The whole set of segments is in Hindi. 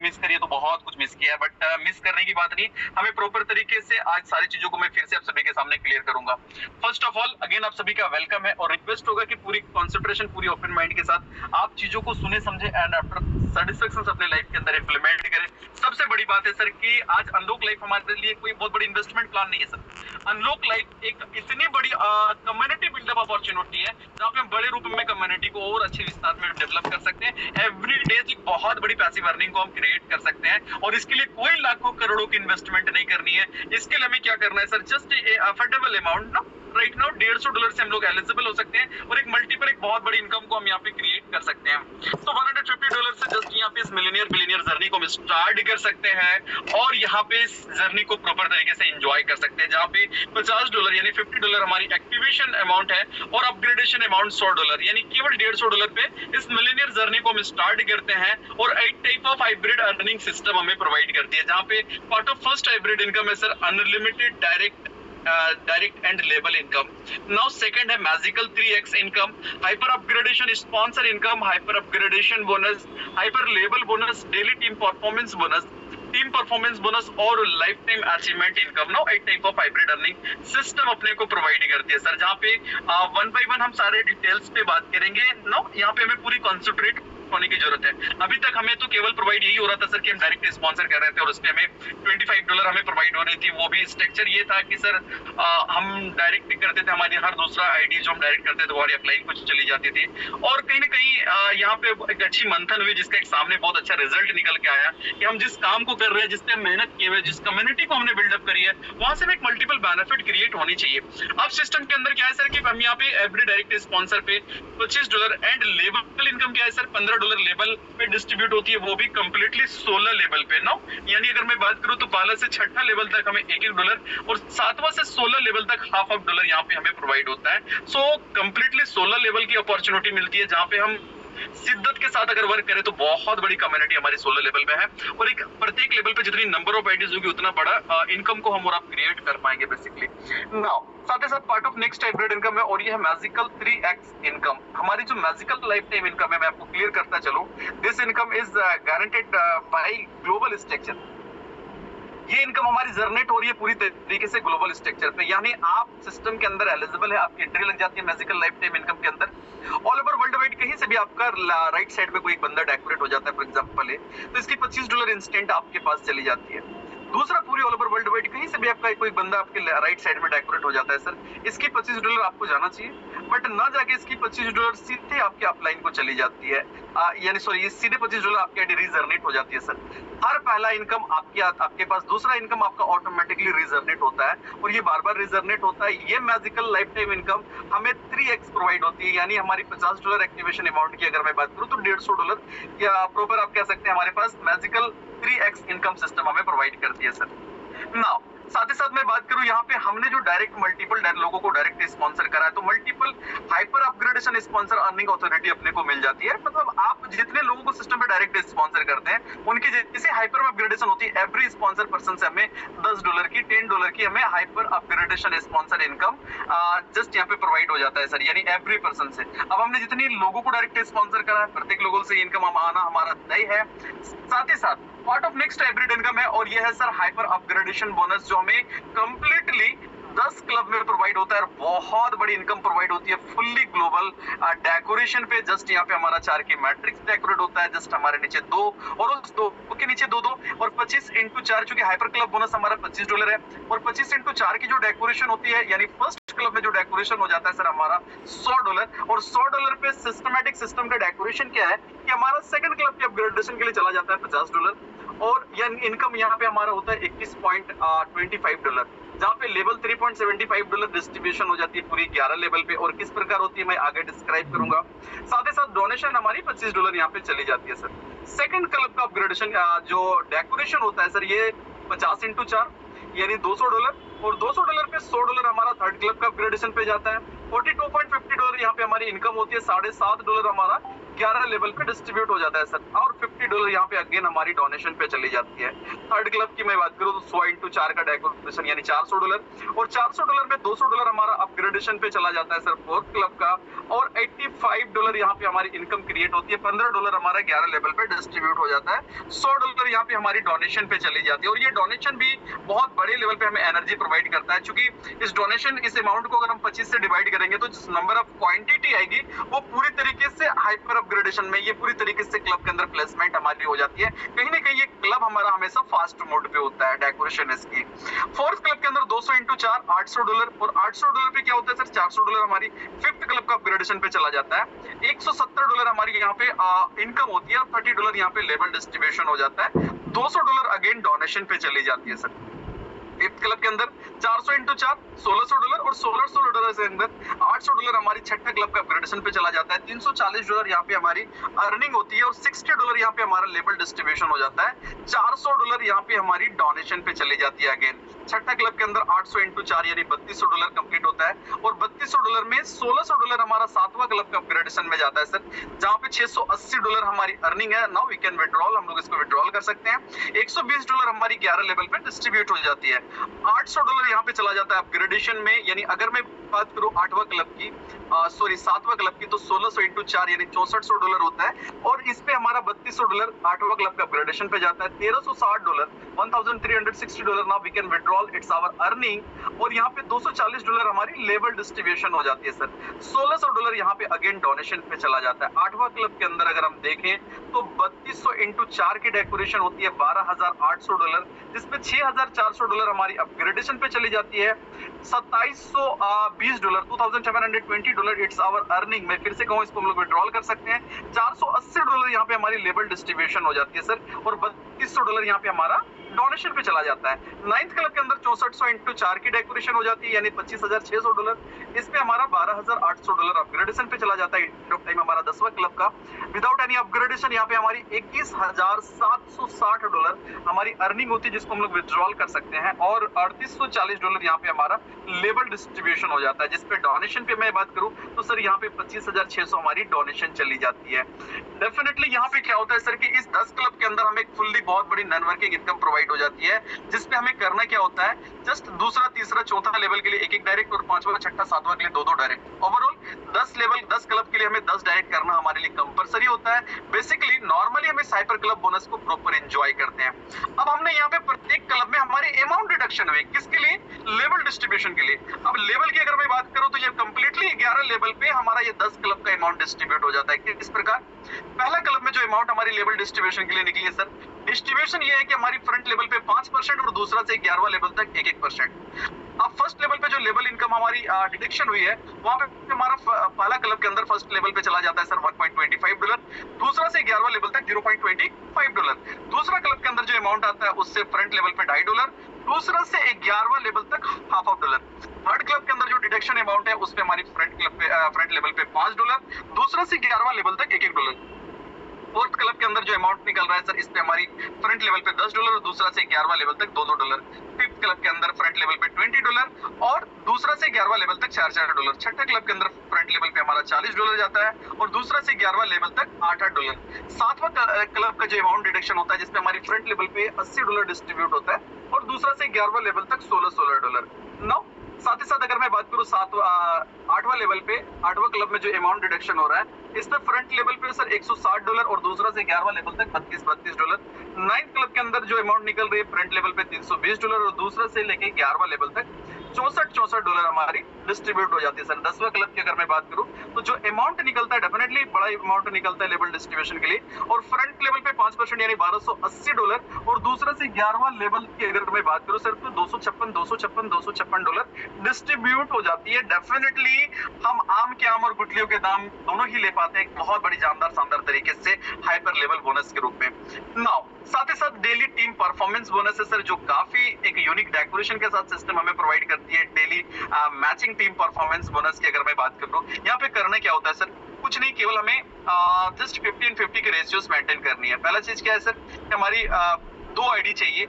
मिस करी है तो बहुत कुछ मिस किया है, बट मिस करने की बात नहीं, हमें प्रॉपर तरीके से आज सारी चीजों को मैं फिर से आप सभी के सामने क्लियर करूंगा। फर्स्ट ऑफ ऑल अगेन आप सभी का वेलकम है और रिक्वेस्ट होगा कि पूरी कॉन्सेंट्रेशन पूरी ओपन माइंड के साथ आप चीजों को सुने समझे एंड आफ्टर सेटिस्फेक्शन अपने लाइफ के अंदर इंप्लीमेंट करें। सबसे बड़ी बात है सर कि आज अनलॉक लाइफ हमारे लिए कोई बहुत बड़ी इन्वेस्टमेंट प्लान नहीं है सर। अनलॉक लाइफ एक इतनी बड़ी कम्युनिटी बिल्डअप अपॉर्चुनिटी है जहाँ पे हम बड़े रूप में कम्युनिटी को और अच्छे विस्तार में डेवलप कर सकते हैं। एवरी डे एक बहुत बड़ी पैसिव अर्निंग को हम क्रिएट कर सकते हैं और इसके लिए कोई लाखों करोड़ों की इन्वेस्टमेंट नहीं करनी है। इसके लिए हमें क्या करना है सर, जस्ट अफोर्डेबल अमाउंट ना राइट नाउ $150 से हम लोग एलिजिबल हो सकते हैं और एक मल्टीपल एक बहुत बड़ी इनकम को हम यहाँ पे क्रिएट कर सकते हैं। तो $150 से जस्ट यहाँ पे इस मिलियनियर बिलियनियर जर्नी को हम स्टार्ट कर सकते हैं और यहाँ पे इस जर्नी को प्रॉपर तरीके से एंजॉय कर सकते हैं, जहाँ पे $50 यानी $50 हमारी एक्टिवेशन अमाउंट है और अपग्रेडेशन अमाउंट $100 यानी केवल $150 पे इस मिलियनियर जर्नी को हम स्टार्ट करते हैं। और 8 type of hybrid earning system हमें प्रोवाइड करती है, जहाँ पे part of first hybrid income है सर अनलिमिटेड डायरेक्ट एंड लेबल इनकम। नाउ सेकंड है magical 3x income, hyper upgradation sponsor income, hyper upgradation bonus, hyper लेबल bonus, daily team performance bonus और lifetime achievement income. No 8 type of hybrid earning system अपने को प्रोवाइड करती है सर, जहाँ पे वन बाय वन हम सारे डिटेल्स पे बात करेंगे। नो यहाँ पे हमें पूरी कॉन्सेंट्रेट होने की जरूरत है। अभी तक हमें तो केवल प्रोवाइड यही हो रहा था सर कि हम डायरेक्ट स्पॉन्सर कर रहे थे और उसमें हमें $25 हमें प्रोवाइड हो रही थी। वो भी स्ट्रक्चर ये था कि सर हम डायरेक्ट करते थे, हमारी हर दूसरा आईडी जो हम डायरेक्ट करते थे वो हमारी अपलाइन कुछ चली जाती थी और कहीं ना कहीं यहाँ पे एक अच्छी मंथन हुई जिसका एक सामने बहुत अच्छा रिजल्ट निकल के आया कि हम जिस काम को कर रहे हैं, जिस पे हम मेहनत किए हुए, जिस कम्युनिटी को हमने बिल्डअप करी है, वहां से एक मल्टीपल बेनिफिट क्रिएट होनी चाहिए। अब सिस्टम के अंदर क्या है सर कि हम यहाँ पे एवरी डायरेक्ट स्पॉन्सर पे $25 एंड लेबल इनकम क्या है सर $15 लेबल पे डिस्ट्रीब्यूट होती है, वो भी कंप्लीटली 16 लेवल पे। नो यानी अगर मैं बात करूं तो पहला से छठा लेवल तक हमें $1 और 7वां से 16 लेवल तक $50 यहाँ पे हमें प्रोवाइड होता है। सो कंप्लीटली 16 लेवल की अपॉर्चुनिटी मिलती है, जहाँ पे हम शिद्दत के साथ अगर वर्क करें तो बहुत बड़ी कम्युनिटी हमारी 16 लेवल पे है और एक प्रत्येक लेवल पे जितनी नंबर ऑफ आईडीज होगी उतना बड़ा इनकम को हम और आप क्रिएट कर पाएंगे बेसिकली। नाउ साथ ही साथ part of next hybrid income है और ये है मैजिकल 3x इनकम। हमारी जो मैजिकल लाइफ टाइम इनकम है मैं आपको क्लियर करता चलूं, this income is guaranteed bye global structure. ये इनकम हमारी जनरेट हो रही है पूरी तरीके से ग्लोबल स्ट्रक्चर पे, यानी आप सिस्टम के अंदर एलिजिबल है, आपकी एंट्री लग जाती है मैजिकल लाइफ टाइम इनकम के अंदर। ऑल ओवर वर्ल्ड वाइड कहीं से भी आपका राइट साइड में कोई एक बंदा डेकोरेट हो जाता है फॉर एग्जांपल है, तो इसकी $25 इंस्टेंट आपके पास चली जाती है। दूसरा पूरी ऑल ओवर वर्ल्ड वाइड कहीं से भी आपका कोई बंदा आपके राइट साइड में डेकोरेट हो जाता है सर, इसकी $25 आपको जाना चाहिए, बट ना जाके इसकी $25 सीधे आपके अपलाइन को चली जाती है, यानी सॉरी ये सीधे $25 आपके आईडी रीजनरेट हो जाती है सर। हर पहला इनकम आपके पास दूसरा इनकम आपका ऑटोमेटिकली रीजनरेट होता है और ये बार बार रीजनरेट होता है। ये मैजिकल लाइफ टाइम इनकम हमें 3x प्रोवाइड होती है, यानी हमारी $50 एक्टिवेशन अमाउंट की अगर मैं बात करूं तो $150 या प्रॉपर आप कह सकते हैं हमारे पास मैजिकल 3x इनकम सिस्टम हमें प्रोवाइड करती है सर। नाउ साथ ही साथ मैं बात करूं यहाँ पे हमने जो डायरेक्ट मल्टीपल लोगों को डायरेक्ट स्पॉन्सर करा है, तो multiple hyper upgradation sponsor earning authority अपने को मिल जाती है। मतलब आप जितने लोगों को सिस्टम पे डायरेक्ट स्पॉन्सर करते हैं उनकी जैसे हाइपर अपग्रेडेशन होती है, एवरी स्पॉन्सर पर्सन से हमें $10 की $10 की हमें hyper upgradation sponsor income just यहाँ पे प्रोवाइड हो जाता है सर, यानी एवरी पर्सन से। अब हमने जितनी लोगों को डायरेक्ट स्पॉन्सर करा है प्रत्येक लोगों से इनकम आना हमारा तय है। साथ ही साथ part of next hybrid income है और ये है सर हाइपर अपग्रेडेशन बोनस, जो हमें कंप्लीटली 10 क्लब में प्रोवाइड होता है और बहुत बड़ी इनकम प्रोवाइड होती है फुल्ली ग्लोबल डेकोरेशन पे। जस्ट यहाँ पे हमारा 4 की मैट्रिक्स डेकोरेट होता है, जस्ट हमारे नीचे 2 और उस 2 के नीचे 2 और 25x4 चूंकि हाइपर क्लब बोनस हमारा $25 है और 25x4 की जो डेकोरेशन होती है यानी फर्स्ट क्लब में जो डेकोरेशन हो जाता है सर हमारा $100 और $100 पे सिस्टमैटिक सिस्टम का डेकोरेशन क्या है कि हमारा सेकंड क्लब के अपग्रेडेशन के लिए चला जाता है $50 और इनकम यहाँ पे हमारा होता है $21.25, जहाँ पे लेवल $3.75 डिस्ट्रीब्यूशन हो जाती है पूरी 11 लेवल पे और किस प्रकार होती है मैं आगे डिस्क्राइब करूंगा। साथ ही साथ डोनेशन हमारी $25 यहाँ पे चली जाती है सर। सेकंड क्लब का अपग्रेडेशन जो डेकोरेशन होता है सर ये 50x4 यानी $200 और $200 पे $100 हमारा थर्ड क्लब का अपग्रेडेशन पे जाता है। $42.50 यहाँ पे हमारी इनकम होती है, $7.5 हमारा 11 लेवल पे डिस्ट्रीब्यूट हो जाता है सर और $50 यहाँ पे अगेन हमारी डोनेशन पे चली जाती है। थर्ड क्लब की मैं बात करूँ तो 100x4 का डेकोरेशन यानी $400 और $400 में $200 हमारा अपग्रेडेशन पे चला जाता है सर फोर्थ क्लब का और $85 यहाँ पे हमारी इनकम क्रिएट होती है। $15 हमारा 11 लेवल पे डिस्ट्रीब्यूट हो जाता है। $100 डॉलर यहाँ पे हमारी डोनेशन पे चली जाती है और ये डोनेशन भी बहुत बड़े लेवल पे हमें एनर्जी प्रोवाइड करता है, क्योंकि इस डोनेशन इस अमाउंट को अगर हम 25 से डिवाइड करेंगे तो जिस नंबर ऑफ क्वांटिटी आएगी वो पूरी तरीके से हाइपर अपग्रेडेशन में ये पूरी तरीके से क्लब के अंदर प्लेसमेंट हमारी हो जाती है। कहीं ना कहीं ये क्लब हमारा हमेशा फास्ट मोड पे होता है डेकोरेशन इसकी। फोर्थ क्लब के अंदर 200 इंटू 4 $800 और $800 पे क्या होता है सर, $400 हमारी फिफ्थ क्लब का अपग्रेडेशन पे चला जाता है। $170 हमारी यहाँ पे इनकम होती है और $30 यहाँ पे लेवल डिस्ट्रीब्यूशन हो जाता है। $200 अगेन डोनेशन पे चली जाती है सर। फिफ्थ क्लब के अंदर 400 इंटू 4 $1600 और $1600 से अंदर $800 हमारी छठा क्लब का अपग्रेडेशन पे चला जाता है। $340 यहाँ पे हमारी अर्निंग होती है और $60 यहाँ पे हमारा लेवल डिस्ट्रीब्यूशन हो जाता है। $400 यहाँ पे हमारी डोनेशन पे चली जाती है अगेन। छठा क्लब के अंदर 800 इंटू 4 यानी $3200 कंप्लीट होता है और $3200 में $1600 हमारा सातवां क्लब का अपग्रेडेशन में जाता है सर, जहाँ पे $680 हमारी अर्निंग है। नाउ वी कैन विड्रॉल, हम लोग इसको विड्रॉल कर सकते हैं। $120 हमारी 11 लेवल पे डिस्ट्रीब्यूट हो जाती है। $800 यहाँ पे चला जाता है अपग्रेडेशन में, यानी अगर मैं बात करूं आठवां क्लब की, सॉरी सातवां क्लब की, तो 1600 इंटू 4 यानी $6400 होता है और इस पे हमारा $3200 आठवां क्लब का अपग्रेडेशन पे जाता है। $1360 $1360 now we can withdrawal, it's our earning. और यहाँ पे $240 हमारी लेवल डिस्ट्रीब्यूशन हो जाती है सर। $1600 यहाँ पे अगेन डोनेशन पे चला जाता है। आठवां क्लब के अंदर अगर हम देखें तो 3200 इंटू 4 की डेकोरेशन होती है $12800, जिसपे $6400 हमारी अपग्रेडेशन पे चली जाती है। $2720 $2720 इट्स आवर अर्निंग। मैं फिर से कहूँ, इसको हम लोग विड्रॉल कर सकते हैं। $480 यहाँ पे हमारी लेवल डिस्ट्रीब्यूशन हो जाती है सर और $3200 यहाँ पे हमारा डोनेशन पे चला जाता है। नाइन्थ क्लब के अंदर 6400 इंटू 4 की डेकोरेशन हो जाती है यानी $25600। इस पे हमारा $12800 अपग्रेडेशन पे चला जाता है। एंड ऑफ टाइम हमारा 10वां क्लब का विदाउट एनी अपग्रेडेशन यहाँ पे हमारी $21760 हमारी अर्निंग होती है, जिसको हम लोग विड्रॉल कर सकते हैं और $3840 यहाँ पे हमारा लेवल डिस्ट्रीब्यूशन हो जाता है। जिसपे डोनेशन पे मैं बात करूं तो सर यहाँ पे 25600 हमारी डोनेशन चली जाती है। डेफिनेटली यहाँ पे क्या होता है सर कि इस 10 क्लब के अंदर हमें फुल्ली बहुत बड़ी नॉन वर्किंग इनकम प्रोवाइड हो जाती है, जिसपे हमें करना क्या होता है, जस्ट दूसरा तीसरा चौथा लेवल के लिए एक डायरेक्ट और पांचवा छठा सातवां के लिए दो डायरेक्ट। ओवरऑल 10 क्लब के लिए हमें 10 डायरेक्ट करना हमारे लिए कंपलसरी होता है। बेसिकली नॉर्मली हम हाइपर क्लब बोनस को प्रॉपर एंजॉय करते हैं। अब हमने यहाँ पे प्रत्येक क्लब में हमारे अमाउंट डिडक्शन हुई, किसके लिए, लेवल डिस्ट्रीब्यूशन के लिए। अब लेवल की अगर मैं बात करूं तो ये कंप्लीटली 11 लेवल पे हमारा ये 10 क्लब का अमाउंट डिस्ट्रीब्यूट हो जाता है। इस प्रकार पहला क्लब में जो अमाउंट हमारी लेवल डिस्ट्रीब्यूशन के लिए निकली है सर, डिस्ट्रीब्यूशन ये है कि हमारी फ्रंट लेवल पे 5% और दूसरा से 11वां लेवल तक 1-1%। अब फर्स्ट लेवल पे जो लेवल इनकम हमारी डिडक्शन हुई है, वहां पे हमारा पहला क्लब के अंदर फर्स्ट लेवल पे चला जाता है सर $1.25, दूसरा से 11वां लेवल तक $0.25, दूसरा क्लब के अंदर जो अमाउंट आता है उससे फ्रंट लेवल पे $2.5, दूसरा से 11वां लेवल तक $0.5। थर्ड क्लब के अंदर जो डिडक्शन अमाउंट है उसपे हमारी फ्रंट लेवल पे $5, दूसरा से 11वां लेवल तक $1। फोर्थ क्लब के अंदर जो अमाउंट निकल रहा है सर, इस पे हमारी फ्रंट लेवल पे $10 और दूसरा से 11वां लेवल तक $2-2। फिफ्थ क्लब के अंदर फ्रंट लेवल पे $20 और दूसरा से 11वां लेवल तक $4-4। छठा क्लब के अंदर फ्रंट लेवल पे हमारा $40 जाता है और दूसरा से 11वां लेवल तक $8-8। सातवां क्लब का जो अमाउंट डिडक्शन होता है, जिसपे हमारी फ्रंट लेवल पे $80 डिस्ट्रीब्यूट होता है और दूसरा से 11वां लेवल तक $16-16। नाउ साथ ही साथ अगर मैं बात करूं 8वां लेवल पे, 8वां क्लब में जो अमाउंट डिडक्शन हो रहा है, इस पे फ्रंट लेवल पे सर $160 और दूसरा से 11वां लेवल तक $32-32। नाइन्थ क्लब के अंदर जो अमाउंट निकल रही है फ्रंट लेवल पे $320 और दूसरा से लेके 11वां लेवल तक $64-64 हमारी डिस्ट्रीब्यूट हो जाती है सर। 10वां क्लब की अगर मैं बात करूं तो जो अमाउंट निकलता है डेफिनेटली बड़ा अमाउंट निकलता है लेवल डिस्ट्रीब्यूशन के लिए और फ्रंट लेवल पे 5% यानी $1280 और दूसरा से 11वां लेवल की अगर मैं बात करूं सर तो $256 डिस्ट्रीब्यूट हो जाती है। डेफिनेटली हम आम के आम और गुटलियों के दाम दोनों ही ले पाते हैं एक बहुत बड़ी शानदार तरीके से हाइपर लेवल बोनस के रूप में। नाउ साथ ही साथ डेली टीम परफॉर्मेंस बोनस है सर, जो काफी एक यूनिक डेकोरेशन के साथ सिस्टम हमें प्रोवाइड करती है। Daily matching team performance bonus की अगर मैं बात करूं, यहाँ पे करना क्या होता है सर, कुछ नहीं, केवल हमें जस्ट 50-50 के रेशियोज मेंटेन करनी है। पहला चीज क्या है सर, हमारी 2 आईडी चाहिए,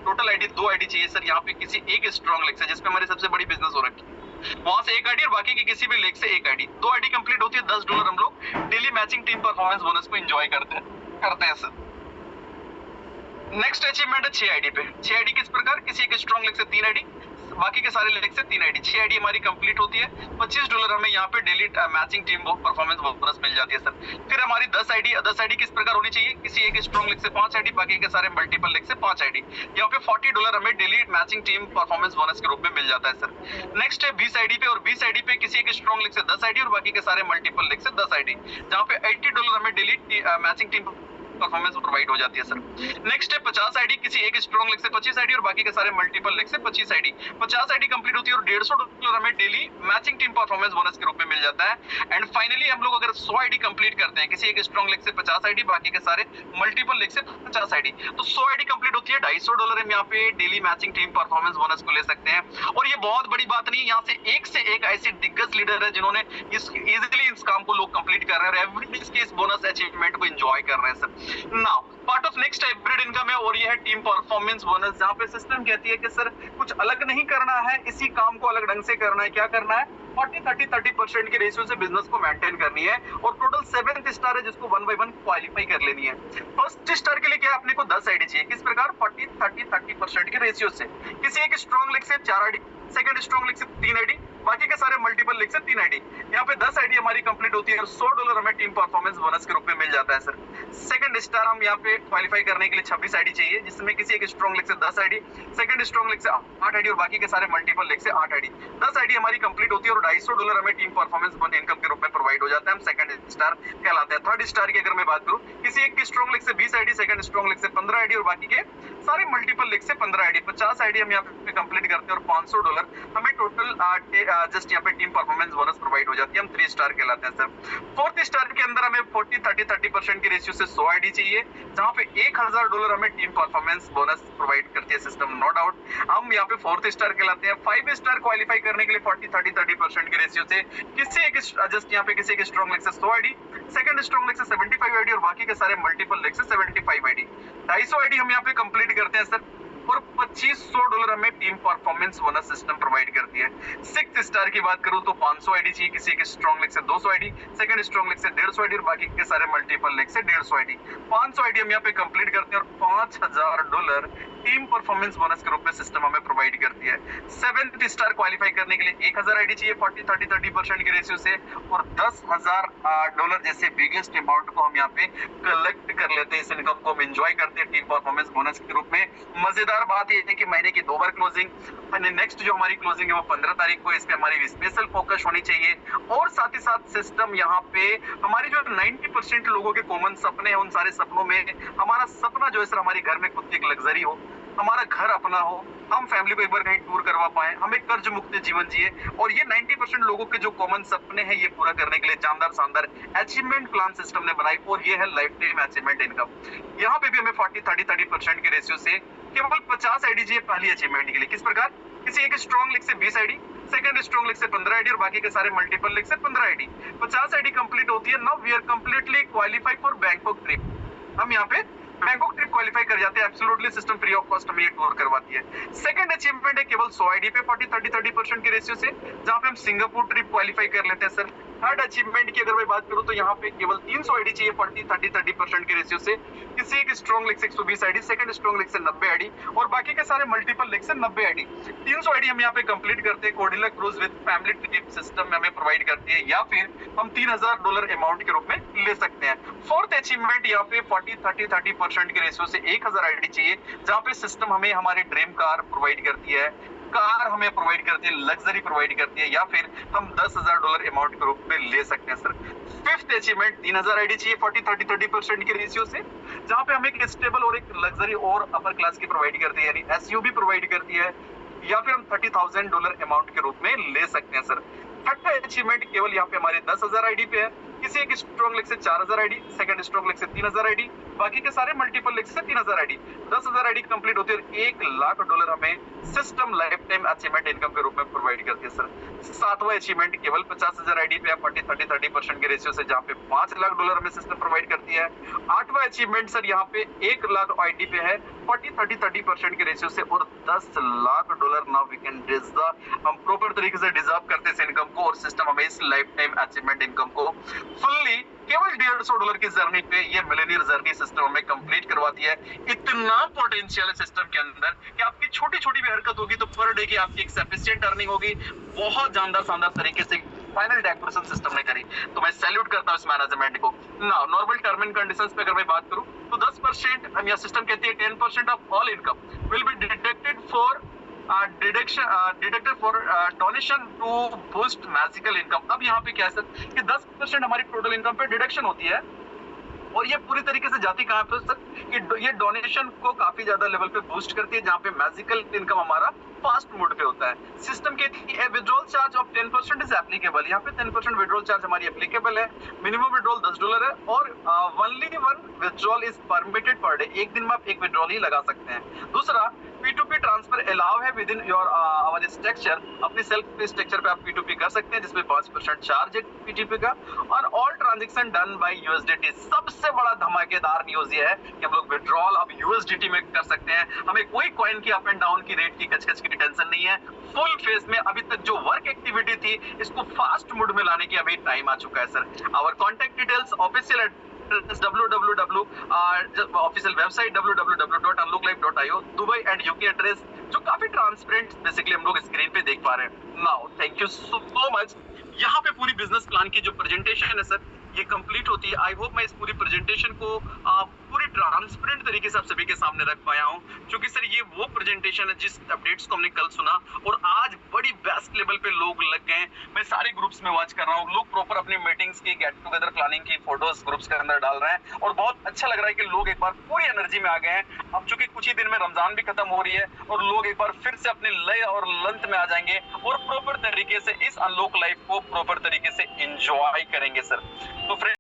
टोटल आईडी 2 आईडी चाहिए सर। यहाँ पे किसी एक स्ट्रॉन्ग लेग से, जिसपे हमारी सबसे बड़ी बिजनेस हो रखी है, वहां से एक आईडी और बाकी की किसी भी लेग से एक आईडी, 2 आईडी कंप्लीट होती है। $10 हम लोग daily matching team performance bonus को एंजॉय करते हैं सर। नेक्स्ट अचीवमेंट है 6 आईडी पे। 6 आईडी किस प्रकार, किसी एक स्ट्रॉन्ग लेग से 3 आईडी, बाकी के सारे लेग से 3 आईडी, 6 आईडी हमारी कंप्लीट होती है। $25 हमें यहाँ पे daily matching team performance bonus मिल जाती है सर। फिर हमारी 10 आईडी किस प्रकार होनी चाहिए, किसी एक स्ट्रॉन्ग लेग से 5 आईडी, बाकी के सारे मल्टीपल लेग से 5 आईडी। यहाँ पे $40 हमें daily matching team performance bonus के रूप में मिल जाता है सर। नेक्स्ट है 20 आईडी पे, और 20 आईडी पे किसी एक स्ट्रॉन्ग लेग से 10 आईडी और बाकी के सारे मल्टीपल लेग से 10 आईडी, जहाँ पे $80 हमें daily matching team performance provide हो जाती है सर। नेक्स्ट है 50 आईडी, किसी एक स्ट्रॉन्ग लेग से 25 आईडी और बाकी के सारे मल्टीपल लेग से 25 आईडी। 50 आईडी कंप्लीट होती है और $150 हमें daily matching team performance bonus के रूप में मिल जाता है। एंड फाइनली हम लोग अगर 100 आईडी कंप्लीट करते हैं, किसी एक स्ट्रॉन्ग लेग से 50 आईडी, बाकी के सारे मल्टीपल लेग से 50 आईडी, तो 100 आईडी कंप्लीट होती है, $250 हम यहाँ पे daily matching team performance bonus को ले सकते हैं। और ये बहुत बड़ी बात नहीं, यहाँ से एक ऐसे दिग्गज लीडर है जिन्होंने इजीली इस काम को लोग कंप्लीट कर रहे हैं और एवरीडे इसके इस बोनस अचीवमेंट को एंजॉय कर रहे हैं sir. Now part of next hybrid income है और ये है टीम परफॉर्मेंस बोनस, जहां पे सिस्टम कहती है कि सर कुछ अलग नहीं करना है, इसी काम को अलग ढंग से करना है। क्या करना है, 40-30% के रेशियो से बिजनेस को मेंटेन करनी है और टोटल 7th स्टार है जिसको 1 by 1 क्वालिफाई कर लेनी है। फर्स्ट स्टार के लिए क्या अपने को 10 आईडी चाहिए, किस प्रकार 40-30% के रेशियो से, किसी एक स्ट्रॉन्ग लेग से 4 आईडी, सेकंड स्ट्रॉन्ग लेग से 3 आईडी, बाकी के सारे मल्टीपल लेग से 3 आईडी। यहाँ पे 10 आईडी हमारी कंप्लीट होती है और $100 हमें टीम परफॉर्मेंस बोनस के रूप में मिल जाता है सर। सेकंड स्टार हम यहाँ पे क्वालिफाई करने के लिए 26 आईडी चाहिए, जिसमें किसी एक स्ट्रॉन्ग लेग से 10 आईडी, सेकंड स्ट्रॉन्ग लेग से 8 आईडी और बाकी के सारे मल्टीपल लेग से 8 आईडी। 10 आईडी हमारी कंप्लीट होती है और $250 हमें टीम परफॉर्मेंस बोनस इनकम के रूप में प्रोवाइड हो जाता है। हम सेकंड स्टार कहलाते हैं। थर्ड स्टार की अगर मैं बात करूं, किसी एक स्ट्रॉन्ग लेग से 20 आईडी, सेकंड स्ट्रॉन्ग लेग से 15 आईडी और बाकी के सारे मल्टीपल लेग से 15 आईडी। 50 आईडी हम यहाँ पे कंप्लीट करते हैं और $500 हमें टोटल जस्ट यहाँ पे टीम परफॉर्मेंस बोनस प्रोवाइड हो जाती है। हम 3 स्टार कहलाते हैं सर। फोर्थ स्टार के अंदर हमें 40-30% के रेशियो से 100 आईडी चाहिए, जहाँ पे $1000 हमें टीम परफॉर्मेंस बोनस प्रोवाइड करती है सिस्टम, नो डाउट। हम यहाँ पे 4th स्टार कहलाते हैं। 5 स्टार क्वालिफाई करने के लिए 40-30% के रेशियो से किसी एक जस्ट यहाँ पे किसी एक स्ट्रॉन्ग लेग से 100 आईडी, सेकंड स्ट्रॉन्ग लेग से 75 आईडी और बाकी के सारे मल्टीपल लेग से 75 आईडी। 250 आईडी हम यहाँ पे कंप्लीट करते हैं सर और $2500 हमें team performance bonus system provide करती है। 6th स्टार की बात करूं तो 500 आईडी चाहिए, किसी एक स्ट्रॉन्ग लेग से 200 आईडी, सेकंड स्ट्रॉन्ग लेग से 150 आईडी और बाकी के सारे मल्टीपल लेग से 150 आईडी। 500 आईडी हम यहाँ पे कंप्लीट करते हैं और $5000 टीम परफॉर्मेंस बोनस के रूप में सिस्टम हमें प्रोवाइड करती है। 7th स्टार क्वालिफाई करने के लिए 1000 आईडी चाहिए 40-30% के रेशियो से और $10,000 जैसे बिगेस्ट अमाउंट को हम यहाँ पे कलेक्ट कर लेते हैं। इस इनकम को हम एंजॉय करते हैं टीम परफॉर्मेंस बोनस के रूप में। मजेदार बात यह है कि महीने की 2 बार क्लोजिंग, नेक्स्ट जो हमारी क्लोजिंग है वो 15 तारीख को, इस पे हमारी स्पेशल फोकस होनी चाहिए। और साथ ही साथ सिस्टम यहाँ पे हमारी जो 90% लोगों के कॉमन सपने हैं, उन सारे सपनों में हमारा सपना जो है सर हमारे घर में खुद की एक लग्जरी हो, हमारा घर अपना हो, हम फैमिली को एक बार कहीं टूर करवा पाए, हम एक कर्ज मुक्त जीवन जिए। और ये 90% लोगों के जो कॉमन सपने हैं ये पूरा करने के लिए शानदार अचीवमेंट प्लान सिस्टम ने बनाई और ये है लाइफ टाइम अचीवमेंट इनकम। यहाँ पे भी हमें 40-30% के रेशियो से केवल 50 आईडी चाहिए पहली अचीवमेंट के लिए। किस प्रकार, किसी एक स्ट्रॉन्ग लेग से 20 आईडी, सेकंड स्ट्रॉन्ग लेग से 15 आईडी और बाकी के सारे मल्टीपल लेग से 15 आईडी। 50 आईडी कंप्लीट होती है। Now we are completely qualified for Bangkok trip. हम यहाँ पे बैंकॉक ट्रिप क्वालिफाई कर जाते हैं। Absolutely system free of cost हमें ये टूर करवाती है। सेकंड अचीवमेंट है केवल 100 आईडी पे 40-30% के रेशियो से, जहां पे हम सिंगापुर ट्रिप क्वालिफाई कर लेते हैं सर। थर्ड अचीवमेंट की अगर मैं बात करूं तो यहाँ पे केवल 300 आईडी चाहिए 40-30% के रेशियो से, किसी एक स्ट्रॉन्ग लेग से 120 आईडी, सेकंड स्ट्रॉन्ग लेग से 90 आईडी और बाकी के सारे मल्टीपल लेग से 90 आईडी। 300 आईडी हम यहाँ पे कंप्लीट करते हैं। Cordelia cruise with family trip system में हमें प्रोवाइड करती है, या फिर हम $3000 अमाउंट के रूप में ले सकते हैं। फोर्थ अचीवमेंट यहाँ पे 40-30% के रेशियो से 1000 आईडी चाहिए, जहाँ पे सिस्टम हमें हमारे ड्रीम कार प्रोवाइड करती है, कार हमें प्रोवाइड करती है, लग्जरी प्रोवाइड करती है, या फिर हम $10,000 अमाउंट के रूप में ले सकते हैं सर। फिफ्थ अचीवमेंट 3000 आईडी चाहिए 40-30% के रेशियो से, जहां पे हमें एक स्टेबल और एक लग्जरी और अपर क्लास की प्रोवाइड करती है, यानी एसयूवी प्रोवाइड करती है, या फिर हम $30,000 अमाउंट के रूप में ले सकते हैं सर। छठा अचीवमेंट केवल यहाँ पे हमारे 10,000 आईडी पे है, किसी एक स्ट्रॉन्ग लेग से 4000 आईडी, सेकंड स्ट्रॉन्ग लेग से 3000 आईडी, बाकी के सारे मल्टीपल लेग से 3000 आईडी। 10,000 आईडी कंप्लीट होती है और $1,00,000 हमें system life time achievement income के रूप में प्रोवाइड करती है सर। सातवां अचीवमेंट केवल 50,000 आईडी पे 40-30% के रेशियो से, जहाँ पे $5,00,000 हमें सिस्टम प्रोवाइड करती है। आठवां अचीवमेंट सर यहाँ पे 1,00,000 आईडी पे है 40-30% के रेशियो से और $10 lakh now we can raise the, हम प्रॉपर तरीके से डिजर्व करते हैं इस इनकम को और सिस्टम हमें इस लाइफ टाइम अचीवमेंट इनकम को फुल्ली केवल $150 की जर्नी पे ये मिलेनियर जर्नी सिस्टम हमें कंप्लीट करवाती है। इतना पोटेंशियल है सिस्टम के अंदर कि आपकी छोटी छोटी भी हरकत होगी तो पर डे की आपकी एक सफिशिएंट अर्निंग होगी। बहुत जानदार शानदार तरीके से फाइनल डेकोरेशन सिस्टम ने करी, तो मैं सैल्यूट करता हूँ इस मैनेजमेंट को। Now normal term and conditions पे अगर मैं बात करूँ तो 10% या सिस्टम कहती है 10% of all income will be deducted for deducted for donation to boost magical income. अब यहाँ पे क्या है सर कि 10% हमारी टोटल इनकम पे डिडक्शन होती है और ये पूरी तरीके से जाती कहाँ पे सर कि ये डोनेशन को काफी ज्यादा लेवल पे बूस्ट करती है, जहाँ पे मैजिकल इनकम हमारा फास्ट मोड पे होता है। सिस्टम के withdrawal charge of 10% is applicable. यहाँ पे 10% विड्रॉल चार्ज हमारी एप्लीकेबल है। मिनिमम विड्रॉल $10 है और only one withdrawal is permitted per day. एक दिन में आप एक विड्रॉल ही लगा सकते हैं। दूसरा, P2P ट्रांसफर अलाउ है within your our structure. अपने सेल्फ स्ट्रक्चर पे आप P2P कर सकते हैं जिसमें 5% चार्ज है P2P का। और all transaction done by USDT। सबसे बड़ा धमाकेदार न्यूज ये है कि हम लोग विड्रॉल अब USDT में कर सकते हैं। हमें कोई कॉइन की अप एंड डाउन की रेट की कचकच की टेंशन नहीं है। फुल फेज में अभी तक जो वर्क एक्टिविटी थी इसको फास्ट मोड में लाने की अभी टाइम आ चुका है sir. Our contact details, official official website www.unlocklife.io, Dubai and UK address जो काफी ट्रांसपेरेंट बेसिकली हम लोग स्क्रीन पे देख पा रहे हैं। Now thank you so much. यहाँ पे पूरी बिजनेस प्लान की जो प्रेजेंटेशन है सर ये कंप्लीट होती है। आई होप मैं इस पूरी प्रेजेंटेशन को पूरी ट्रांसपेरेंट तरीके से आप सभी के सामने रख पाया हूँ, क्योंकि सर ये वो प्रेजेंटेशन है जिस अपडेट्स को हमने कल सुना और आज बड़ी बेस्ट लेवल पे लोग लग गए। मैं सारे ग्रुप्स में वॉच कर रहा हूँ, लोग प्रॉपर अपनी मीटिंग्स की गेट टुगेदर प्लानिंग की फोटोज ग्रुप्स के अंदर डाल रहे हैं और बहुत अच्छा लग रहा है कि लोग एक बार पूरी एनर्जी में आ गए हैं। अब चूंकि कुछ ही दिन में रमजान भी खत्म हो रही है और लोग एक बार फिर से अपने लय और लंत में आ जाएंगे और प्रॉपर तरीके से इस अनलॉक लाइफ को प्रॉपर तरीके से एंजॉय करेंगे सर। तो फ्रेंड